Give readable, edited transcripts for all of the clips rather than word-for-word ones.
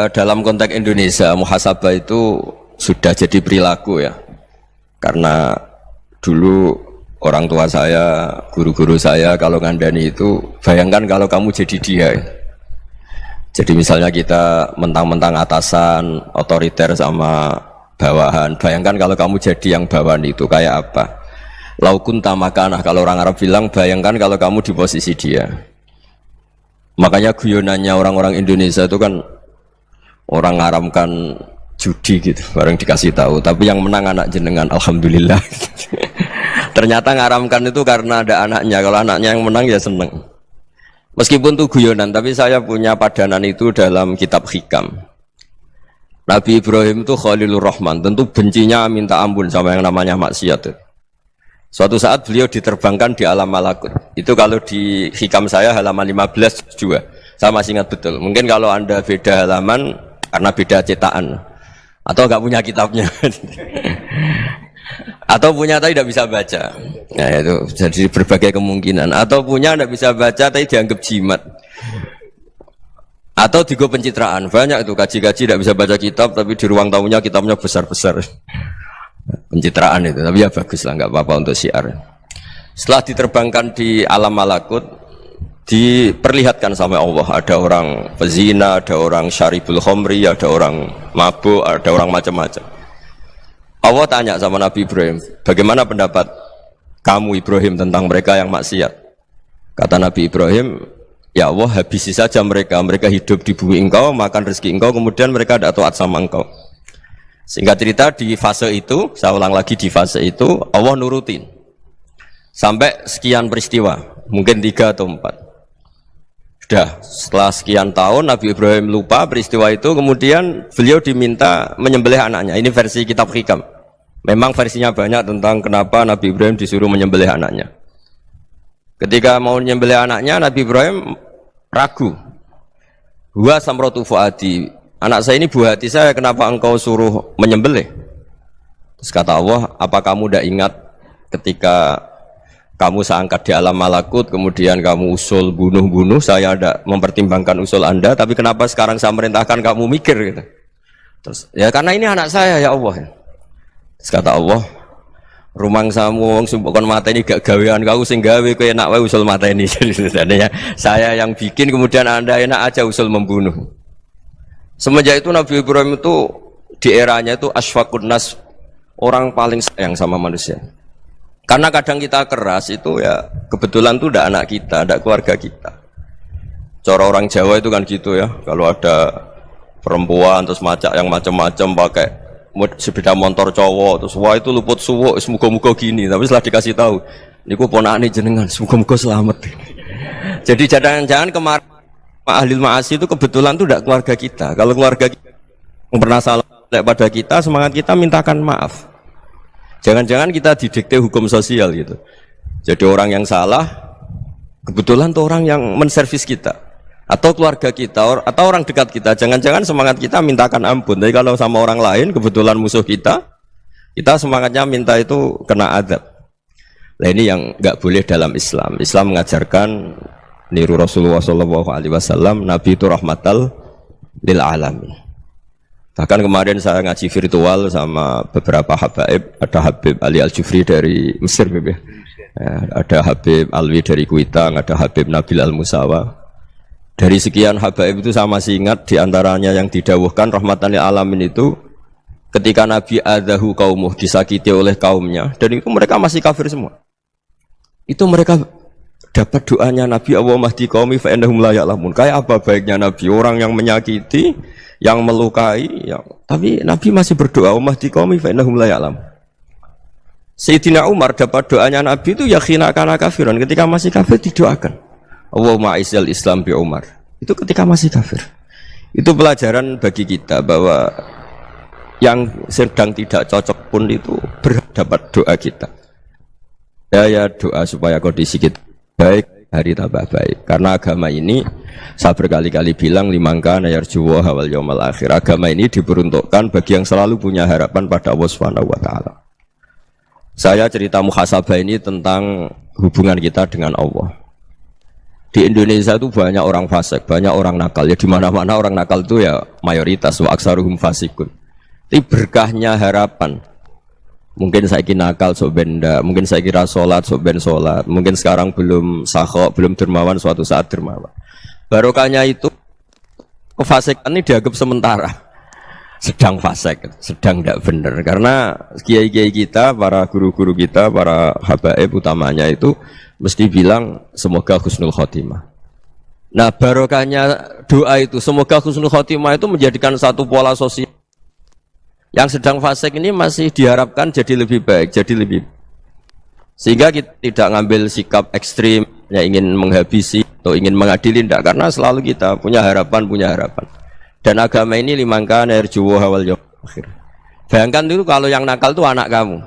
dalam konteks Indonesia muhasabah itu sudah jadi perilaku ya. Karena dulu orang tua saya, guru-guru saya kalau ngandani itu, bayangkan kalau kamu jadi dia. Jadi misalnya kita mentang-mentang atasan, otoriter sama bawahan. Bayangkan kalau kamu jadi yang bawahan itu kayak apa? Laukun tamakanah, kalau orang Arab bilang, bayangkan kalau kamu di posisi dia. Makanya guyonannya orang-orang Indonesia itu kan orang ngaramkan judi gitu, bareng dikasih tahu. Tapi yang menang anak jenengan, alhamdulillah. Ternyata ngaramkan itu karena ada anaknya. Kalau anaknya yang menang ya seneng. Meskipun itu guyonan, tapi saya punya padanan itu dalam kitab Hikam. Nabi Ibrahim itu Khalilur Rahman, tentu bencinya minta ampun sama yang namanya maksiat. Suatu saat beliau diterbangkan di alam malakut. Itu kalau di Hikam saya halaman 15 juga. Saya masih ingat betul. Mungkin kalau Anda beda halaman karena beda cetakan. Atau nggak punya kitabnya. Atau punya tapi tidak bisa baca. Nah itu jadi berbagai kemungkinan. Atau punya tidak bisa baca tapi dianggap jimat. Atau digo pencitraan. Banyak itu kaji-kaji tidak bisa baca kitab tapi di ruang tamunya kitabnya besar-besar. Pencitraan itu, tapi ya bagus lah, nggak apa-apa untuk syiar. Setelah diterbangkan di alam malakut, diperlihatkan sama Allah, ada orang pezina, ada orang syaribul khomri, ada orang mabuk, ada orang macam-macam. Allah tanya sama Nabi Ibrahim, bagaimana pendapat kamu Ibrahim tentang mereka yang maksiat? Kata Nabi Ibrahim, ya Allah habisi saja mereka, mereka hidup di bumi engkau, makan rezeki engkau, kemudian mereka tidak taat sama engkau. Singkat cerita di fase itu, saya ulang lagi di fase itu, Allah nurutin. Sampai sekian peristiwa, mungkin 3 atau 4. Sudah, setelah sekian tahun Nabi Ibrahim lupa peristiwa itu, kemudian beliau diminta menyembelih anaknya. Ini versi kitab Hikam. Memang versinya banyak tentang kenapa Nabi Ibrahim disuruh menyembelih anaknya. Ketika mau menyembelih anaknya, Nabi Ibrahim ragu. Huwa samratu fuadi. Anak saya ini buah hati saya, kenapa engkau suruh menyembelih? Terus kata Allah, apa kamu tidak ingat ketika kamu saya angkat di alam malakut, kemudian kamu usul bunuh-bunuh, saya tidak mempertimbangkan usul Anda, tapi kenapa sekarang saya merintahkan kamu mikir gitu? Terus, ya karena ini anak saya ya Allah. Terus kata Allah, rumang samu wong sumpukon mata ini gak gawean kau sing gawe kowe enak wae usul mata ini. Jadi saya yang bikin, kemudian Anda enak aja usul membunuh. Semenjak itu Nabi Ibrahim itu di eranya itu asfaqun nas, orang paling sayang sama manusia. Karena kadang kita keras itu ya kebetulan itu tidak anak kita, tidak keluarga kita. Cara orang Jawa itu kan gitu ya. Kalau ada perempuan terus macak yang macam-macam pakai sepeda motor cowok terus wah itu luput suwuk, semoga-moga gini. Tapi setelah dikasih tahu, niku ponakane jenengan, semoga-moga selamat. Jadi jangan-jangan kemarin ahli ma'asi itu kebetulan itu tidak keluarga kita. Kalau keluarga kita yang pernah salah pada kita, semangat kita mintakan maaf. Jangan-jangan kita didikte hukum sosial gitu. Jadi orang yang salah kebetulan itu orang yang menservis kita, atau keluarga kita, atau orang dekat kita. Jangan-jangan semangat kita mintakan ampun. Tapi kalau sama orang lain kebetulan musuh kita semangatnya minta itu kena adab. Nah ini yang nggak boleh dalam Islam. Islam mengajarkan niru Rasulullah SAW, Nabi itu rahmatal lil alamin. Bahkan kemarin saya ngaji virtual sama beberapa habaib, ada Habib Ali Al-Jufri dari Mesir, ya, ada Habib Alwi dari Kuitang, ada Habib Nabil Al-Musawa. Dari sekian habaib itu saya masih ingat diantaranya yang didawuhkan rahmatan lil alamin itu ketika Nabi adahu kaumuh, disakiti oleh kaumnya, dan itu mereka masih kafir semua. Itu mereka dapat doanya Nabi, Allah mahdi qaumi fa innahum la ya'lamun. Kayak apa baiknya Nabi, orang yang menyakiti, yang melukai, tapi Nabi masih berdoa, Allah mahdi qaumi fa innahum la ya'lamun. Sayyidina Umar dapat doanya Nabi itu yakhina kana kafiran, ketika masih kafir didoakan. Allahumma aizzal Islam bi Umar. Itu ketika masih kafir. Itu pelajaran bagi kita bahwa yang sedang tidak cocok pun itu berdapat doa kita. Ya doa supaya kondisi kita baik, hari tambah baik. Karena agama ini saya berkali-kali bilang limangka nayarjuwa hawal yaumal akhir. Agama ini diperuntukkan bagi yang selalu punya harapan pada Allah Subhanahu wa taala. Saya cerita muhasabah ini tentang hubungan kita dengan Allah. Di Indonesia itu banyak orang fasik, banyak orang nakal. Ya di mana-mana orang nakal itu ya mayoritas, wa aksaruhum fasikun. Tapi berkahnya harapan. Mungkin saya kira nakal sok benda, mungkin saya kira sholat sok ben sholat, mungkin sekarang belum sakho, belum dermawan, suatu saat dermawan. Barokahnya itu kefasikan ini dianggap sementara, sedang fasik, sedang tidak benar. Karena kiai-kiai kita, para guru-guru kita, para habaib utamanya itu mesti bilang semoga husnul khotimah. Nah barokahnya doa itu semoga husnul khotimah itu menjadikan satu pola sosial. Yang sedang fasik ini masih diharapkan jadi lebih baik, jadi lebih. Sehingga kita tidak ngambil sikap ekstrim, ya ingin menghabisi atau ingin mengadili, tidak. Karena selalu kita punya harapan. Dan agama ini limangkan erjuwa hawal yawm akhir. Bayangkan itu kalau yang nakal itu anak kamu.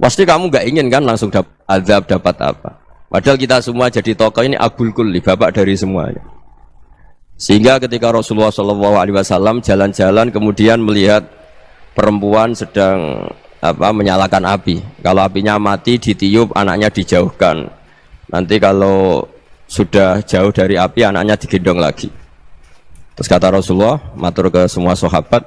Pasti kamu nggak ingin kan langsung dapat azab, dapat apa. Padahal kita semua jadi tokoh ini abul kulli, bapak dari semuanya. Sehingga ketika Rasulullah SAW jalan-jalan kemudian melihat perempuan sedang menyalakan api. Kalau apinya mati ditiup, anaknya dijauhkan. Nanti kalau sudah jauh dari api, anaknya digendong lagi. Terus kata Rasulullah, matur ke semua sahabat,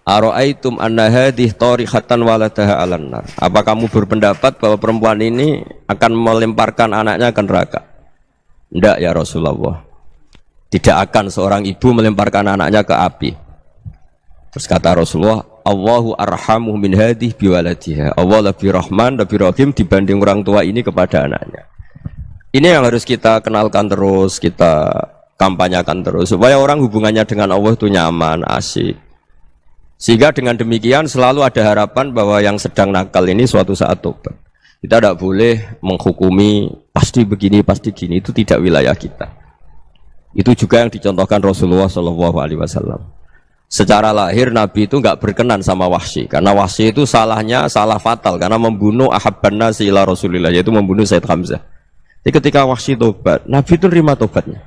Aro'aitum anna hadih tarihatan waladaha alan nar. Apa kamu berpendapat bahwa perempuan ini akan melemparkan anaknya ke neraka? Tidak ya Rasulullah. Tidak akan seorang ibu melemparkan anaknya ke api. Terus kata Rasulullah, Allahu arhamu min hadih biwaladiha. Allah lebih rahman, lebih rahim dibanding orang tua ini kepada anaknya. Ini yang harus kita kenalkan terus, kita kampanyakan terus, supaya orang hubungannya dengan Allah itu nyaman, asik. Sehingga dengan demikian selalu ada harapan bahwa yang sedang nakal ini suatu saat tobat. Kita tidak boleh menghukumi pasti begini, pasti gini, itu tidak wilayah kita. Itu juga yang dicontohkan Rasulullah SAW. Secara lahir Nabi itu nggak berkenan sama Wahsy, karena Wahsy itu salahnya salah fatal karena membunuh ahabban nasi ila Rasulillah, yaitu membunuh Sayyid Hamzah. Jadi ketika Wahsy tobat, Nabi itu terima tobatnya.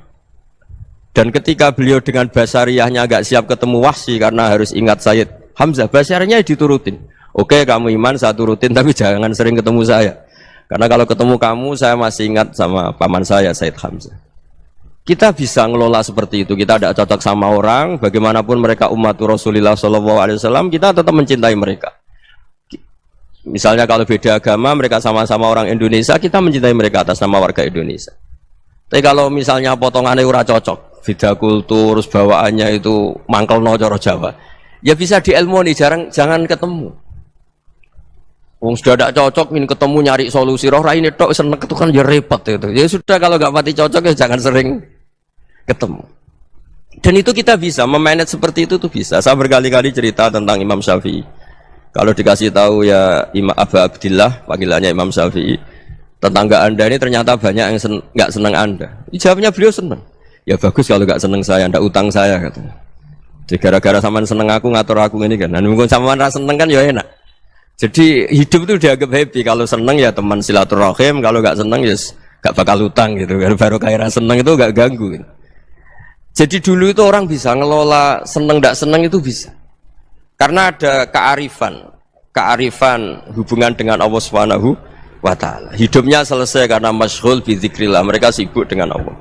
Dan ketika beliau dengan basariyahnya agak siap ketemu Wahsy karena harus ingat Sayyid Hamzah, basariyahnya diturutin. Oke, kamu iman, saya turutin, tapi jangan sering ketemu saya. Karena kalau ketemu kamu, saya masih ingat sama paman saya, Sayyid Hamzah. Kita bisa ngelola seperti itu. Kita tidak cocok sama orang, bagaimanapun mereka umat Rasulullah SAW, kita tetap mencintai mereka. Misalnya kalau beda agama, mereka sama-sama orang Indonesia, kita mencintai mereka atas nama warga Indonesia. Tapi kalau misalnya potongannya ora cocok, beda kultur, bawaannya itu mangkel no coro Jawa, ya bisa diilmoni, jangan ketemu. Wong sudah tidak cocok, ingin ketemu nyari solusi. Roh ini tok seneng itu kan ya repot itu. Ya sudah kalau nggak pati cocok ya jangan sering ketemu. Dan itu kita bisa memanage seperti itu tuh bisa. Saya berkali-kali cerita tentang Imam Syafi'i. Kalau dikasih tahu ya Imam Abu Abdillah, panggilannya Imam Syafi'i, tetangga anda ini ternyata banyak yang nggak senang anda. Jawabnya beliau senang. Ya bagus kalau nggak senang saya, ndak utang saya katanya. Jadi gara-gara sampean seneng aku ngatur aku ini kan. Dan mungkin sampean rasa seneng kan ya enak. Jadi hidup itu dianggap happy. Kalau seneng ya teman silaturahim, kalau nggak seneng ya nggak bakal utang gitu. Baru kaya seneng itu nggak ganggu. Gitu. Jadi dulu itu orang bisa ngelola seneng ndak seneng itu bisa. Karena ada kearifan hubungan dengan Allah Subhanahu wa taala. Hidupnya selesai karena masyghul bi dzikrillah. Mereka sibuk dengan Allah.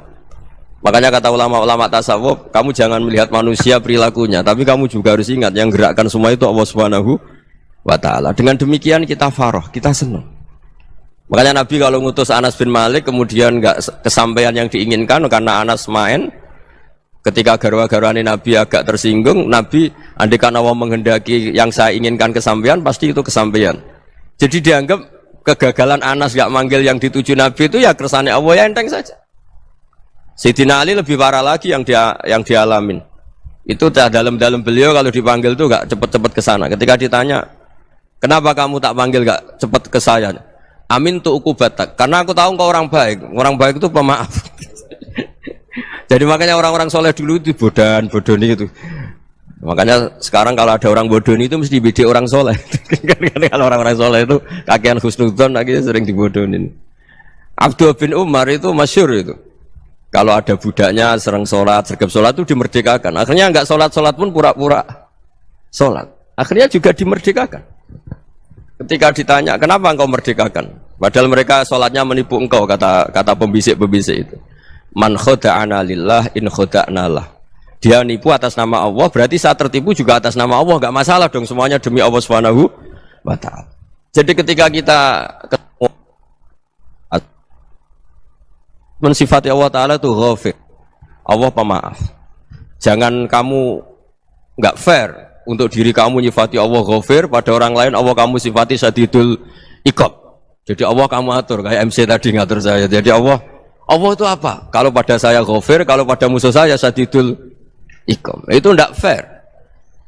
Makanya kata ulama-ulama tasawuf, kamu jangan melihat manusia perilakunya, tapi kamu juga harus ingat yang gerakkan semua itu Allah Subhanahu wa taala. Dengan demikian kita farah, kita senang. Makanya Nabi kalau ngutus Anas bin Malik kemudian enggak kesampaian yang diinginkan karena Anas main, ketika garwa-garwane Nabi agak tersinggung, Nabi andaikan Allah menghendaki yang saya inginkan kesampaian, pasti itu kesampaian. Jadi dianggap kegagalan Anas enggak manggil yang dituju Nabi itu ya kersane Allah, ya enteng saja. Sayyidina Ali lebih parah lagi yang dialamin. Itu dalam beliau kalau dipanggil itu enggak cepet-cepet ke sana. Ketika ditanya, "Kenapa kamu tak panggil enggak cepet ke saya?" "Amin tu ukubatak." Karena aku tahu engkau orang baik. Orang baik itu pemaaf. Jadi makanya orang-orang soleh dulu itu bodoni itu. Makanya sekarang kalau ada orang bodoni itu mesti beda orang soleh. Kalau orang-orang soleh itu kakean husnudzon akhirnya sering dibodonin. Abdullah bin Umar itu masyhur itu. Kalau ada budaknya sering sholat, sergap sholat itu dimerdekakan. Akhirnya enggak sholat pun pura-pura sholat. Akhirnya juga dimerdekakan. Ketika ditanya, kenapa engkau merdekakan? Padahal mereka sholatnya menipu engkau, kata pembisik-pembisik itu. Man khoda'ana lillah in khoda'na lah. Dia nipu atas nama Allah, berarti saat tertipu juga atas nama Allah, enggak masalah dong, semuanya demi Allah Subhanahu wa ta'ala. Jadi ketika kita ketemu mensifati Allah Ta'ala itu ghafir, Allah pemaaf. Jangan kamu enggak fair untuk diri kamu nyifati Allah ghafir, pada orang lain Allah kamu sifati syadidul iqab. Jadi Allah kamu atur, kayak MC tadi ngatur saya. Jadi Allah itu apa? Kalau pada saya ghafir, kalau pada musuh saya syadidul iqab. Itu tidak fair.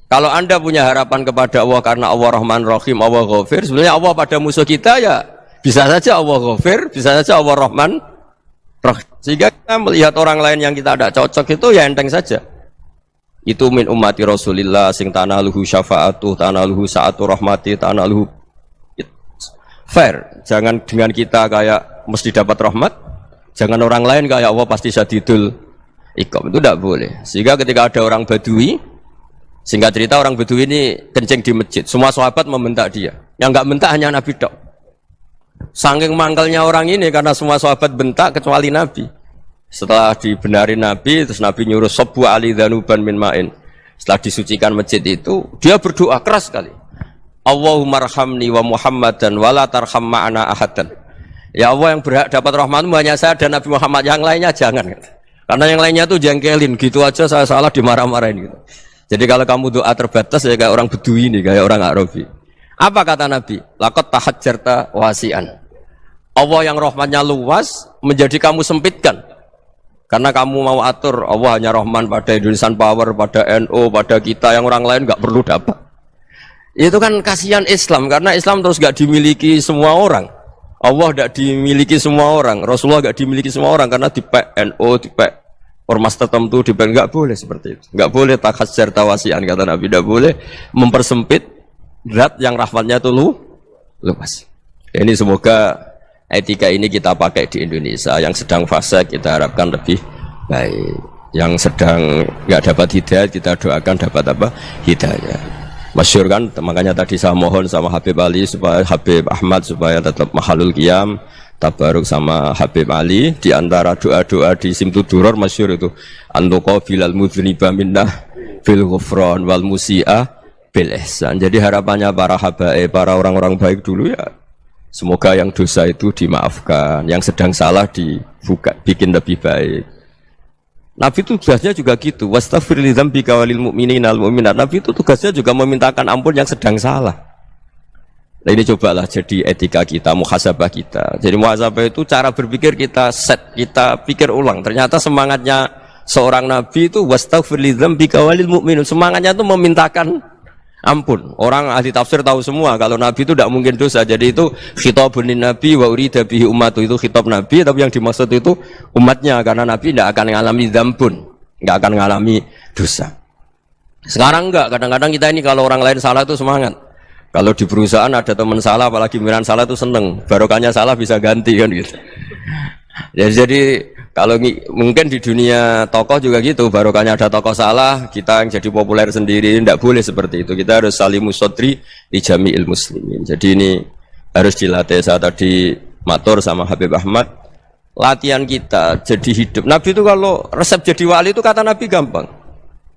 Kalau Anda punya harapan kepada Allah karena Allah Rahman Rahim, Allah ghafir, sebenarnya Allah pada musuh kita ya bisa saja Allah ghafir, bisa saja Allah Rahman Rahim. Sehingga kita melihat orang lain yang kita tidak cocok itu ya enteng saja. Itu min ummati Rasulillah sing tanaluhu syafa'atuh, tanaluhu sa'atu rahmati, tanaluhu fair. Jangan dengan kita kayak mesti dapat rahmat, jangan orang lain kayak Allah pasti syadidul iqab. Itu tidak boleh. Sehingga ketika ada orang Badui, singkat cerita orang Badui ini kencing di masjid, semua sahabat membentak dia. Yang enggak bentak hanya Nabi tok. Saking mangkelnya orang ini karena semua sahabat bentak kecuali Nabi. Setelah dibenarin Nabi, terus Nabi nyuruh sabbu ali dhanuban min ma'in. Setelah disucikan masjid itu, dia berdoa keras sekali. Allahumma arhamni wa Muhammadan wa la tarham ma'ana ahadan. Ya Allah, yang berhak dapat rahmatmu hanya saya dan Nabi Muhammad, yang lainnya jangan. Karena yang lainnya tuh jengkelin, gitu aja saya salah dimarah-marahin gitu. Jadi kalau kamu doa terbatas ya kayak orang Bedui ini, kayak orang Arabi. Apa kata Nabi? Laqad tahajjarta wasi'an. Allah yang rahmatnya luas menjadi kamu sempitkan. Karena kamu mau atur Allah hanya Rahman pada Indonesian Power, pada NU, pada kita, yang orang lain nggak perlu dapat. Itu kan kasihan Islam, karena Islam terus gak dimiliki semua orang. Allah gak dimiliki semua orang, Rasulullah gak dimiliki semua orang, karena di NU, di ormas tertentu, di gak boleh seperti itu. Gak boleh takhasyar tawasian, kata Nabi, gak boleh mempersempit zat yang rahmatnya itu luas. Ini semoga etika ini kita pakai di Indonesia. Yang sedang fase kita harapkan lebih baik. Yang sedang gak dapat hidayah, kita doakan dapat apa? Hidayah. Masyhur kan, makanya tadi saya mohon sama Habib Ali supaya Habib Ahmad supaya tetap mahalul qiyam, tabaruk sama Habib Ali. Di antara doa-doa di Simtuduror masyhur itu antuqa bilal mudhniba minnah fil ghufran wal musi'ah bil ihsan. Jadi harapannya para habaib, para orang-orang baik dulu ya, semoga yang dosa itu dimaafkan, yang sedang salah dibuka, bikin lebih baik. Nabi itu tugasnya juga gitu. Wastaghfir li dzambika walil mu'minina wal mu'minat. Nabi itu tugasnya juga memintakan ampun yang sedang salah. Nah, ini cobalah jadi etika kita, muhasabah kita. Jadi muhasabah itu cara berpikir kita set, kita pikir ulang. Ternyata semangatnya seorang nabi itu wastaghfir li dzambika walil mu'minun. Semangatnya itu memintakan ampun. Orang ahli tafsir tahu semua kalau Nabi itu tidak mungkin dosa. Jadi itu khitabun Nabi wa urida bihi ummatu, itu khitab Nabi, tapi yang dimaksud itu umatnya, karena Nabi tidak akan mengalami dzambun, tidak akan mengalami dosa. Sekarang enggak, kadang-kadang kita ini kalau orang lain salah itu semangat. Kalau di perusahaan ada teman salah, apalagi miran salah itu seneng, barokahnya salah bisa ganti kan gitu. Ya, jadi kalau mungkin di dunia tokoh juga gitu, barokahnya ada tokoh salah, kita yang jadi populer sendiri, tidak boleh seperti itu. Kita harus salimus sodri di jami'il muslimin. Jadi ini harus dilatih. Saya tadi matur sama Habib Ahmad, latihan kita jadi hidup. Nabi itu kalau resep jadi wali itu kata Nabi gampang.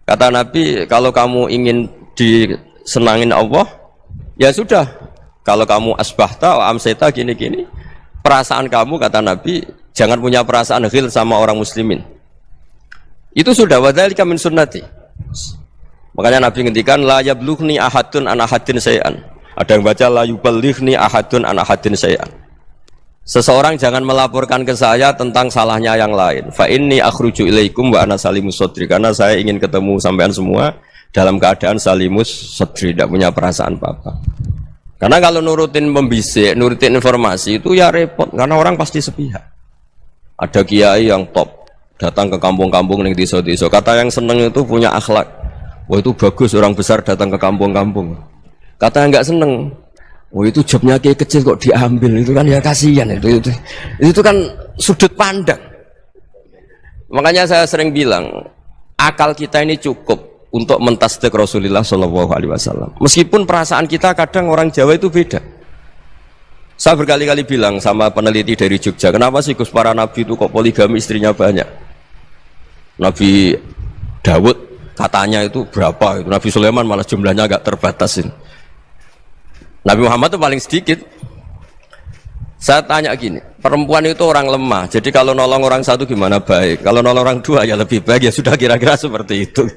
Kata Nabi, kalau kamu ingin disenangin Allah, ya sudah. Kalau kamu asbahta wa amseta gini-gini, perasaan kamu, kata Nabi, jangan punya perasaan ghil sama orang muslimin. Itu sudah wadzalika min sunnati. Makanya Nabi ngendikan la yablughni ahadun an ahadin syai'an. Ada yang baca la yuballighni ahadun an ahadin syai'an. Seseorang jangan melaporkan ke saya tentang salahnya yang lain. Fa inni akhruju ilaikum wa ana salimus sadri. Karena saya ingin ketemu sampean semua dalam keadaan salimus sadri, tidak punya perasaan apa-apa. Karena kalau nurutin pembisik, nurutin informasi itu ya repot, karena orang pasti sepihak. Ada kiai yang top, datang ke kampung-kampung yang desa-desa. Kata yang seneng itu punya akhlak. Wah itu bagus, orang besar datang ke kampung-kampung. Kata yang nggak seneng, wah itu jobnya kiai kecil kok diambil, itu kan ya kasihan. Itu kan sudut pandang. Makanya saya sering bilang, akal kita ini cukup untuk mentasdik Rasulullah SAW. Meskipun perasaan kita kadang orang Jawa itu beda. Saya berkali-kali bilang sama peneliti dari Jogja, kenapa sih Gus para nabi itu kok poligami istrinya banyak? Nabi Dawud katanya itu berapa? Itu Nabi Sulaiman malah jumlahnya agak terbatasin. Nabi Muhammad itu paling sedikit. Saya tanya gini, perempuan itu orang lemah, jadi kalau nolong orang satu gimana baik? Kalau nolong orang dua ya lebih baik, ya sudah kira-kira seperti itu.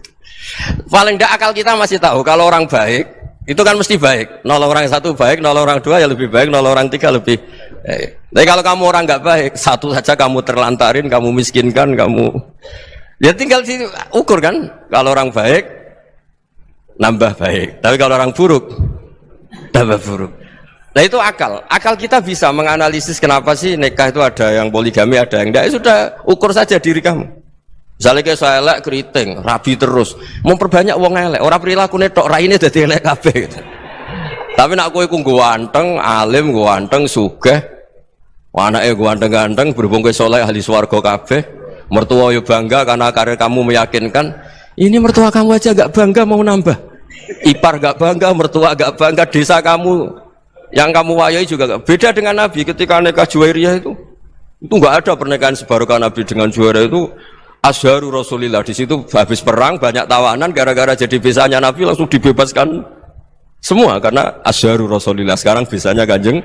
Paling tidak akal kita masih tahu kalau orang baik itu kan mesti baik, nolong orang satu baik, nolong orang dua ya lebih baik, nolong orang tiga lebih baik. Tapi kalau kamu orang nggak baik, satu saja kamu terlantarin, kamu miskinkan, kamu ya tinggal diukur kan. Kalau orang baik nambah baik, tapi kalau orang buruk tambah buruk. Nah itu akal kita bisa menganalisis kenapa sih nikah itu ada yang poligami, ada yang enggak. Ya sudah, ukur saja diri kamu. Misalnya kayak saya elek keriting, rabi terus, memperbanyak uang elek, orang perilaku netok, raine dadi elek kabeh gitu. Tapi nak kowe ku ganteng, alim, ganteng, sugih, anake ganteng-ganteng, berhubung kowe saleh ahli swarga kabeh, mertua yo bangga karena karir kamu meyakinkan. Ini mertua kamu aja enggak bangga mau nambah. Ipar enggak bangga, mertua enggak bangga, desa kamu yang kamu wayai juga gak. Beda dengan Nabi ketika nikah Juwairiyah itu nggak ada pernikahan sebarokah Nabi dengan Juwairiyah itu Azharu Rasulillah. Di situ habis perang banyak tawanan, gara-gara jadi besanya Nabi langsung dibebaskan semua karena Azharu Rasulillah. Sekarang besanya Kanjeng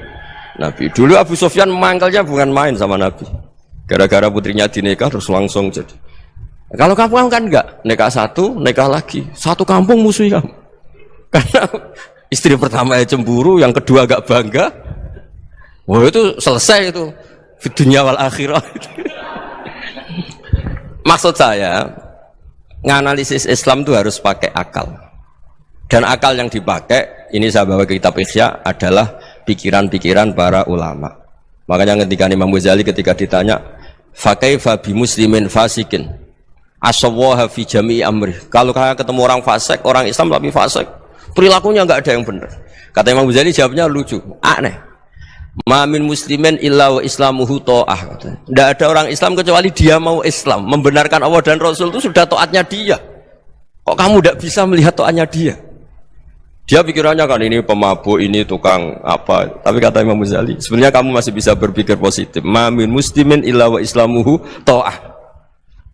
Nabi. Dulu Abu Sufyan mangkalnya bukan main sama Nabi, gara-gara putrinya dinikah terus langsung jadi. Kalau kamu kan enggak, nikah satu, nikah lagi, satu kampung musuhi kamu karena istri pertama ya cemburu, yang kedua agak bangga. Wah itu selesai itu di dunia wal akhirah. Maksud saya, nganalisis Islam itu harus pakai akal. Dan akal yang dipakai, ini saya bawa ke kitab Ihya, adalah pikiran-pikiran para ulama. Makanya ketika Imam Ghazali ketika ditanya, fakaifa bi muslimin fasikin asawwaha fi jami'i amri. Kalau kalian ketemu orang fasik, orang Islam tapi fasik, perilakunya nggak ada yang benar. Kata Imam Ghazali jawabnya lucu, aneh. Ma min muslimin illa wa islamuhu ta'ah. Tidak ada orang Islam kecuali dia mau Islam, membenarkan Allah dan Rasul itu sudah taatnya dia. Kok kamu tidak bisa melihat taatnya dia? Dia pikirannya kan ini pemabuk, ini tukang apa. Tapi kata Imam Ghazali, sebenarnya kamu masih bisa berpikir positif. Ma min muslimin illa wa islamuhu ta'ah.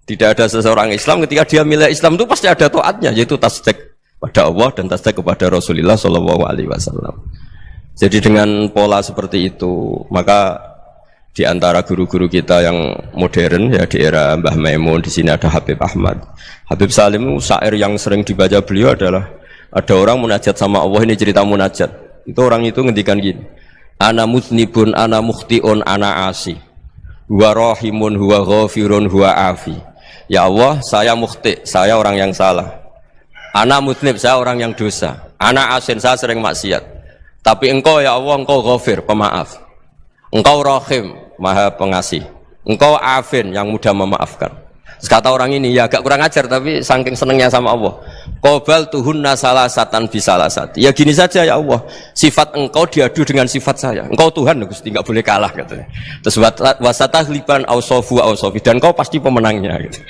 Tidak ada seseorang Islam ketika dia milih Islam itu pasti ada taatnya, yaitu tasdik pada Allah dan tasdik kepada Rasulullah SAW. Jadi dengan pola seperti itu, maka di antara guru-guru kita yang modern ya di era Mbah Maimun, di sini ada Habib Ahmad, Habib Salim, syair yang sering dibaca beliau adalah ada orang munajat sama Allah. Ini cerita munajat. Itu orang itu ngendikan gini, ana muznibun, ana mukhtiun, ana asi, huwa rahimun, huwa ghafirun, huwa afi. Ya Allah, saya mukhti, saya orang yang salah. Ana mudnib, saya orang yang dosa. Ana asin, saya sering maksiat. Tapi engkau ya Allah, engkau ghafir, pemaaf. Engkau rahim, maha pengasih. Engkau afin, yang mudah memaafkan. Kata orang ini, ya agak kurang ajar, tapi saking senengnya sama Allah. Qobal tuhunna salasatan bisalasati. Ya gini saja ya Allah, sifat engkau diadu dengan sifat saya. Engkau Tuhan, Gusti, nggak boleh kalah katanya. Terus wasatahliban ausofu ausofi, dan engkau pasti pemenangnya gitu.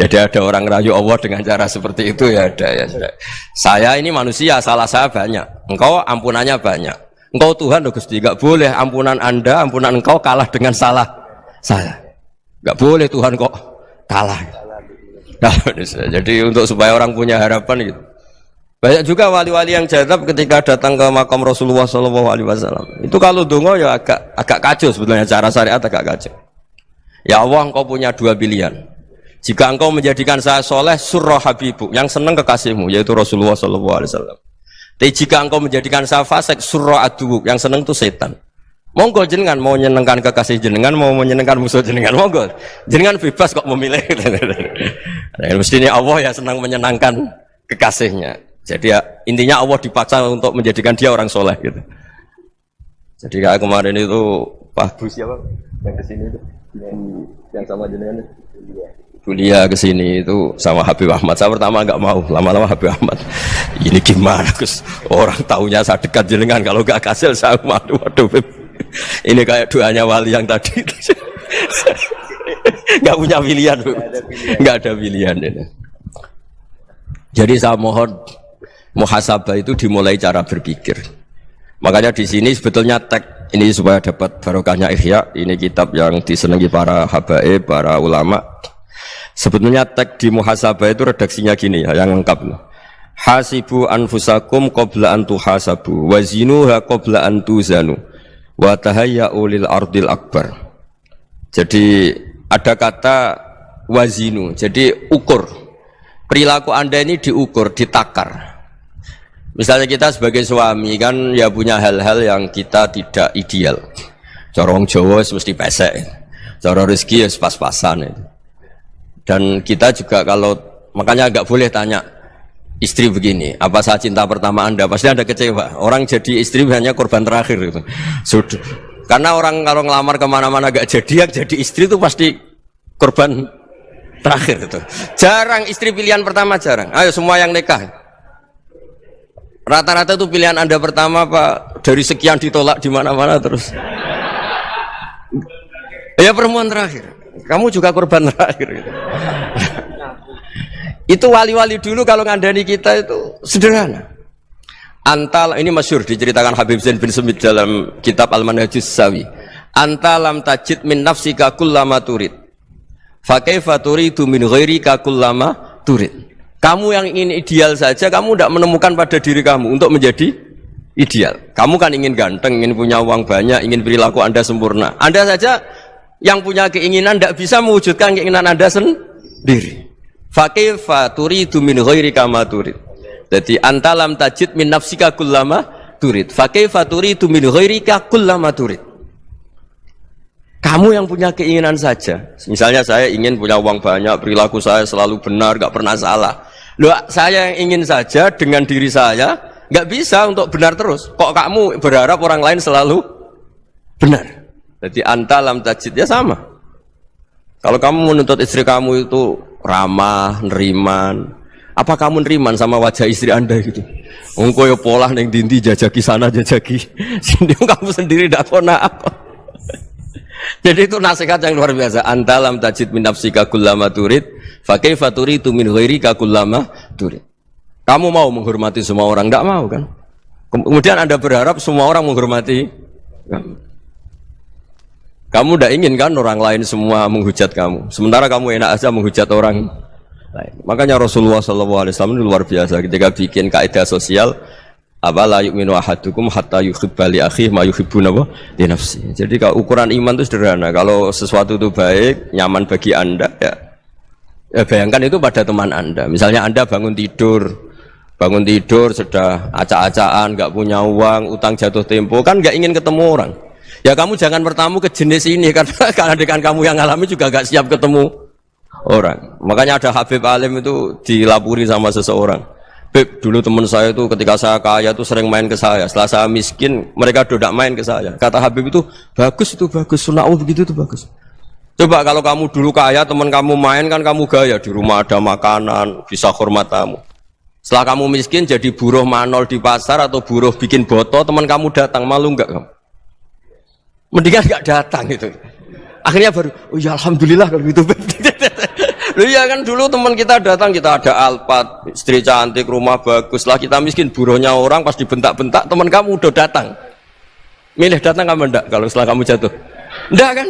Jadi ada orang rayu Allah dengan cara seperti itu ya ada ya. Saya ini manusia, salah saya banyak. Engkau ampunannya banyak. Engkau Tuhan, Gusti, nggak boleh ampunan Anda, ampunan engkau kalah dengan salah saya. Nggak boleh Tuhan kok kalah. Nah, jadi untuk supaya orang punya harapan gitu. Banyak juga wali-wali yang jadab ketika datang ke makam Rasulullah SAW. Itu kalau dongo ya agak kacau sebetulnya, cara syariat agak kacau. Ya Allah, engkau punya dua pilihan. Jika engkau menjadikan saya soleh, surah habibu, yang senang kekasihmu, yaitu Rasulullah SAW. Tapi jika engkau menjadikan saya fasik, surah aduuk, yang senang itu setan. Monggo jenengan mau menyenangkan kekasih jenengan, mau menyenangkan musuh jenengan, monggo. Jenengan bebas kok memilih. Nah, mestinya Allah ya senang menyenangkan kekasihnya. Jadi ya, intinya Allah dipaksa untuk menjadikan dia orang soleh gitu. Jadi kayak kemarin itu Pak Gus siapa yang kesini itu, yang sama jenengan kuliah kesini itu sama Habib Ahmad. Saya pertama nggak mau, lama-lama Habib Ahmad. Ini gimana Gus? Orang taunya saya dekat jenengan, kalau nggak kasil saya waduh. Ini kayak doanya wali yang tadi. Nggak punya pilihan, nggak ada pilihan ini. Jadi saya mohon muhasabah itu dimulai cara berpikir. Makanya di sini sebetulnya teks ini supaya dapat barokahnya Ihya. Ini kitab yang disenangi para habaib, para ulama. Sebetulnya teks di muhasabah itu redaksinya gini ya, yang lengkap. Hasibu anfusakum qabla an tuhasabu wa zinuha qabla an tuzanu wa tahayya'u lil ardil akbar. Jadi ada kata wazinu, jadi ukur. Perilaku Anda ini diukur, ditakar. Misalnya kita sebagai suami kan ya punya hal-hal yang kita tidak ideal. Corong Jawa mesti pesek, cara rezeki ya pas-pasan. Dan kita juga kalau makanya agak boleh tanya istri begini, apa saat cinta pertama Anda? Pasti Anda kecewa. Orang jadi istri hanya korban terakhir gitu. Sudah. Karena orang kalau ngelamar kemana-mana gak jadi, yang jadi istri itu pasti korban terakhir itu. Jarang istri pilihan pertama, jarang. Ayo semua yang nikah. Rata-rata itu pilihan Anda pertama Pak, dari sekian ditolak di mana-mana terus. Ya perempuan terakhir. Kamu juga korban terakhir gitu. Itu wali-wali dulu kalau ngandani kita itu sederhana. Antal ini masyhur diceritakan Habib Zain bin Semit dalam kitab Al-Manhajus Sawi. Anta lam tajid min nafsika kullama turid. Fa kaifa turidu min ghairika kullama turid. Kamu yang ingin ideal saja kamu tidak menemukan pada diri kamu untuk menjadi ideal. Kamu kan ingin ganteng, ingin punya uang banyak, ingin perilaku Anda sempurna. Anda saja yang punya keinginan tidak bisa mewujudkan keinginan Anda sendiri. Fa kaifa turidu min ghairika ma turid. Jadi antalam tajid min nafsika kullama turid. Fa kaifa turidu min ghairika kullama turid. Kamu yang punya keinginan saja. Misalnya saya ingin punya uang banyak, perilaku saya selalu benar, gak pernah salah. Loh, saya yang ingin saja dengan diri saya gak bisa untuk benar terus. Kok kamu berharap orang lain selalu benar? Jadi antalam tajid ya sama. Kalau kamu menuntut istri kamu itu ramah, neriman, apa kamu neriman sama wajah istri Anda gitu? Engkau ya pola neng dindi jajaki sana jajaki sini kamu sendiri tidak kona apa. Jadi itu nasihat yang luar biasa. Antalam tajid min nafsika kullama turid fa kaifa turidu min ghairika kullama turid. Kamu mau menghormati semua orang? Tidak mau kan? Kemudian Anda berharap semua orang menghormati kamu. Kamu tidak ingin kan orang lain semua menghujat kamu. Sementara kamu enak aja menghujat orang lain. Makanya Rasulullah SAW itu luar biasa ketika bikin kaidah sosial, apa la yu'minu ahadukum hatta yuhibba li akhihi ma yuhibbu li nafsihi. Jadi kalau ukuran iman itu sederhana. Kalau sesuatu itu baik, nyaman bagi Anda ya bayangkan itu pada teman Anda. Misalnya Anda bangun tidur sudah acak-acakan, enggak punya uang, utang jatuh tempo, kan enggak ingin ketemu orang. Ya kamu jangan bertamu ke jenis ini karena dengan kamu yang alami juga enggak siap ketemu orang. Makanya ada Habib Alim itu dilapuri sama seseorang. Beb, dulu teman saya itu ketika saya kaya itu sering main ke saya. Setelah saya miskin, mereka tidak main ke saya. Kata Habib itu bagus, sunnah begitu itu bagus. Coba kalau kamu dulu kaya, teman kamu main kan kamu gaya, di rumah ada makanan, bisa hormat tamu. Setelah kamu miskin jadi buruh manol di pasar atau buruh bikin boto, teman kamu datang, malu enggak kamu? Mendingan enggak datang itu. Akhirnya baru, oh ya alhamdulillah kalau gitu. Loh ya kan dulu teman kita datang, kita ada Alphard, istri cantik, rumah bagus. Lah kita miskin, buruhnya orang pas dibentak-bentak, teman kamu udah datang. Milih datang kamu enggak kalau setelah kamu jatuh? Enggak kan?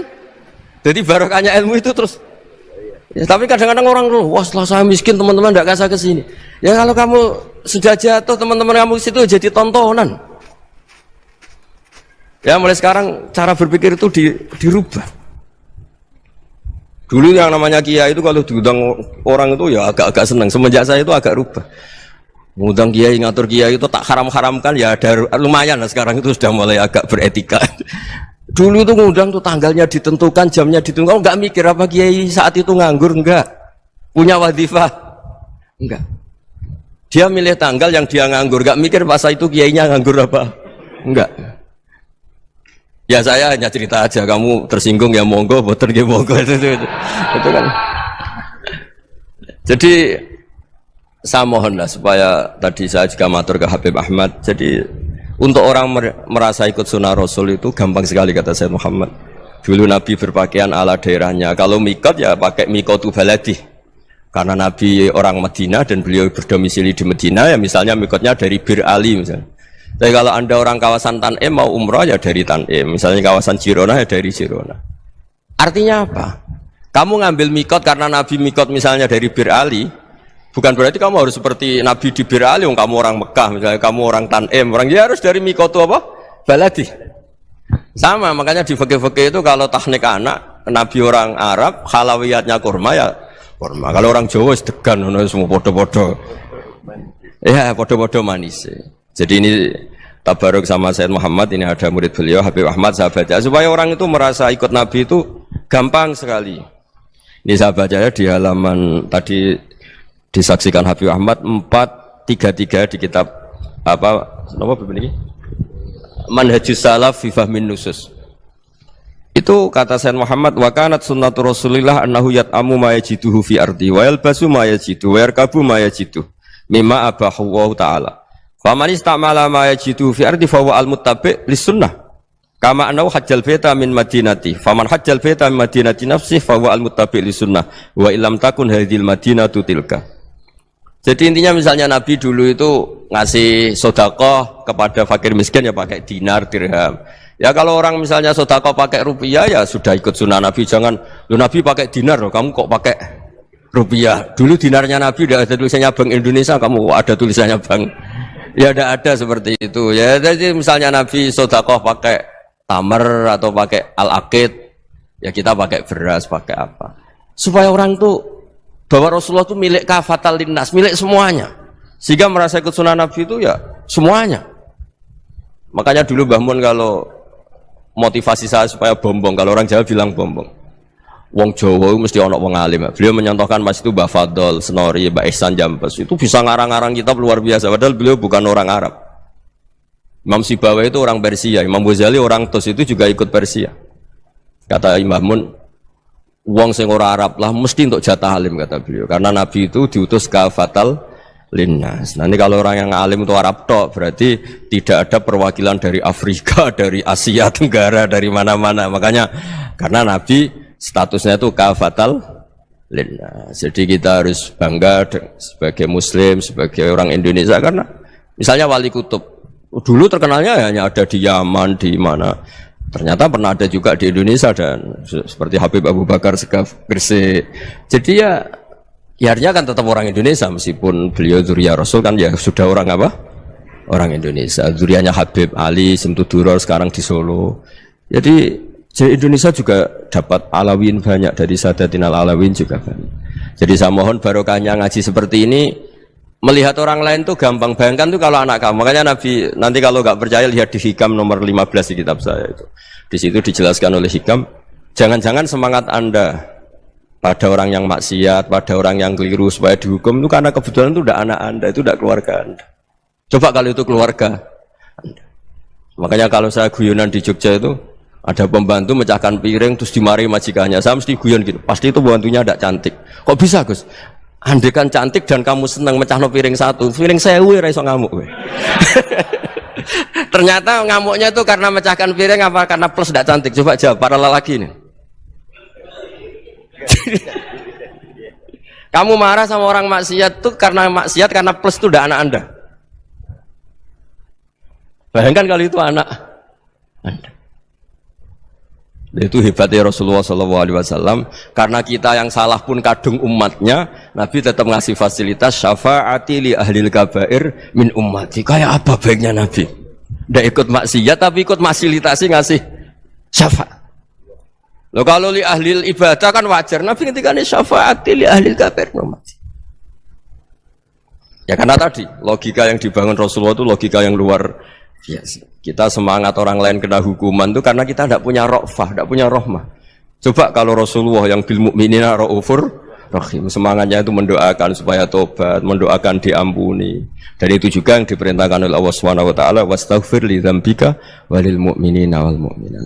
Jadi barokahnya ilmu itu terus. Ya, tapi kadang-kadang orang tuh, wah setelah saya miskin teman-teman enggak kasih ke sini. Ya kalau kamu sudah jatuh, teman-teman kamu situ jadi tontonan. Ya mulai sekarang cara berpikir itu dirubah. Dulu yang namanya kiai itu kalau diundang orang itu ya agak-agak senang. Semenjak saya itu agak rubah. Mengundang kiai, ngatur kiai itu tak haram-haramkan ya ada lumayan lah sekarang itu sudah mulai agak beretika. Dulu itu ngundang tuh tanggalnya ditentukan, jamnya ditentukan. Enggak mikir apa kiai saat itu nganggur, enggak. Punya wadifah, enggak. Dia milih tanggal yang dia nganggur, enggak mikir masa itu kiainya nganggur apa. Enggak. Ya saya hanya cerita aja, kamu tersinggung ya monggo, boten ya monggo itu kan. Jadi saya mohonlah supaya tadi saya juga matur ke Habib Ahmad. Jadi untuk orang merasa ikut sunnah Rasul itu gampang sekali kata Sayyid Muhammad. Dulu Nabi berpakaian ala daerahnya. Kalau mikot ya pakai mikotu baladi. Karena Nabi orang Madinah dan beliau berdomisili di Madinah ya misalnya mikotnya dari Bir Ali misalnya. Tapi kalau Anda orang kawasan Tanim mau umroh ya dari Tanim, misalnya kawasan Jirona ya dari Jirona. Artinya apa? Kamu ngambil mikot karena Nabi mikot misalnya dari Bir Ali, bukan berarti kamu harus seperti Nabi di Bir Ali, kamu orang Mekah, misalnya kamu orang Tanim, orang dia harus dari mikot itu apa? Baladi. Sama, makanya di fikih-fikih itu kalau teknik anak, Nabi orang Arab, halawiyatnya kurma ya kurma. Kalau orang Jawa sedegan, semua podo-podo. Ya, podo-podo manis. Jadi ini tabaruk sama Sayyid Muhammad, ini ada murid beliau Habib Ahmad, saya baca supaya orang itu merasa ikut Nabi itu gampang sekali. Ini saya baca ya di halaman tadi disaksikan Habib Ahmad 433 di kitab apa ini? Manhajus Salaf fi Fahmin Nusus. Itu kata Sayyid Muhammad, wa kanat sunnatu Rasulillah annahu yat'amu ma yajiduhu fi ardi wa yalbasu ma yajidu wa yarkabu ma yajidu mimma abahu wa ta'ala. Faman istamala ma yajidu fi ardi fa huwa al-muttabi' lis-sunnah. Kama annahu hajjal baita min madinati. Faman hajjal baita min madinati nafsihi fa huwa al-muttabi' lis-sunnah. Wa illam takun hadhil madinatu tilka. Jadi intinya misalnya Nabi dulu itu ngasih sedekah kepada fakir miskin ya pakai dinar, dirham. Ya kalau orang misalnya sedekah pakai rupiah ya sudah ikut sunnah Nabi. Jangan lu Nabi pakai dinar loh, kamu kok pakai rupiah. Dulu dinarnya Nabi udah ada tulisannya Bank Indonesia, kamu ada tulisannya Bank. Ya tidak ada seperti itu. Ya jadi misalnya Nabi sedekah pakai tamar atau pakai al-aqid, ya kita pakai beras, pakai apa. Supaya orang tuh bahwa Rasulullah itu milik kafatal linnas, milik semuanya. Sehingga merasa ikut sunnah Nabi itu ya semuanya. Makanya dulu Mbah Mun kalau motivasi saya supaya bombong, kalau orang Jawa bilang bombong. Wong Jawa itu mesti ono wong alim. Beliau menyontohkan Mas itu Mbah Fadol, Senori, Mbah Ihsan Jambes. Itu bisa ngarang-ngarang kitab luar biasa. Padahal beliau bukan orang Arab. Imam Sibawai itu orang Persia, Imam Ghazali orang Tus itu juga ikut Persia. Kata Imam Mun, wong sing ora Arab lah mesti untuk jatah alim kata beliau. Karena Nabi itu diutus kafatal linnas. Nanti kalau orang yang alim itu Arab tok, berarti tidak ada perwakilan dari Afrika, dari Asia Tenggara, dari mana-mana. Makanya karena Nabi statusnya itu kafatal linnas. Jadi kita harus bangga sebagai Muslim, sebagai orang Indonesia karena misalnya Wali Kutub dulu terkenalnya hanya ada di Yaman, di mana. Ternyata pernah ada juga di Indonesia dan seperti Habib Abu Bakar Segaf Gresik. Jadi ya artinya kan tetap orang Indonesia meskipun beliau dzurriyyah Rasul kan ya sudah orang apa? Orang Indonesia. Dzurriyyahnya Habib Ali Simtuduror sekarang di Solo. Jadi Indonesia juga dapat alawin banyak dari Sadatin al-Alawin juga banyak. Jadi saya mohon barokahnya ngaji seperti ini. Melihat orang lain tuh gampang, bayangkan tuh kalau anak kamu. Makanya Nabi nanti kalau nggak percaya lihat di Hikam nomor 15 di kitab saya itu. Di situ dijelaskan oleh Hikam, jangan-jangan semangat Anda pada orang yang maksiat, pada orang yang keliru supaya dihukum itu karena kebetulan itu udah anak Anda, itu udah keluarga Anda. Coba kalau itu keluarga Anda. Makanya kalau saya guyonan di Jogja itu ada pembantu mecahkan piring terus dimarahi majikannya, saya mesti guyon gitu. Pasti itu pembantunya tidak cantik. Kok bisa Gus? Andai kan cantik dan kamu senang mecahno piring satu, piring 1000 ora iso ngamuk kowe. Ternyata ngamuknya itu karena mecahkan piring apa karena plus tidak cantik? Coba jawab para lelaki ini. Kamu marah sama orang maksiat tuh karena maksiat karena plus itu udah anak Anda. Bayangkan kalau itu anak Anda. Itu hebatnya Rasulullah SAW karena kita yang salah pun kadung umatnya, Nabi tetap ngasih fasilitas syafaati li ahlil kabair min ummati. Kayak apa baiknya Nabi? Tidak ikut maksiat tapi ikut fasilitasi ngasih syafaat. Loh kalau li ahlil ibadah kan wajar, Nabi ketika ini syafaati li ahlil kabair min ummati. Ya karena tadi logika yang dibangun Rasulullah itu logika yang luar biasa. Kita semangat orang lain kena hukuman itu karena kita tidak punya ra'fah, tidak punya rahmah. Coba kalau Rasulullah yang bil mukminina raufur rahim, semangatnya itu mendoakan supaya tobat, mendoakan diampuni. Dan itu juga yang diperintahkan oleh Allah Subhanahu wa taala, wastaghfir li dzambika walil mu'minina wal mu'minat.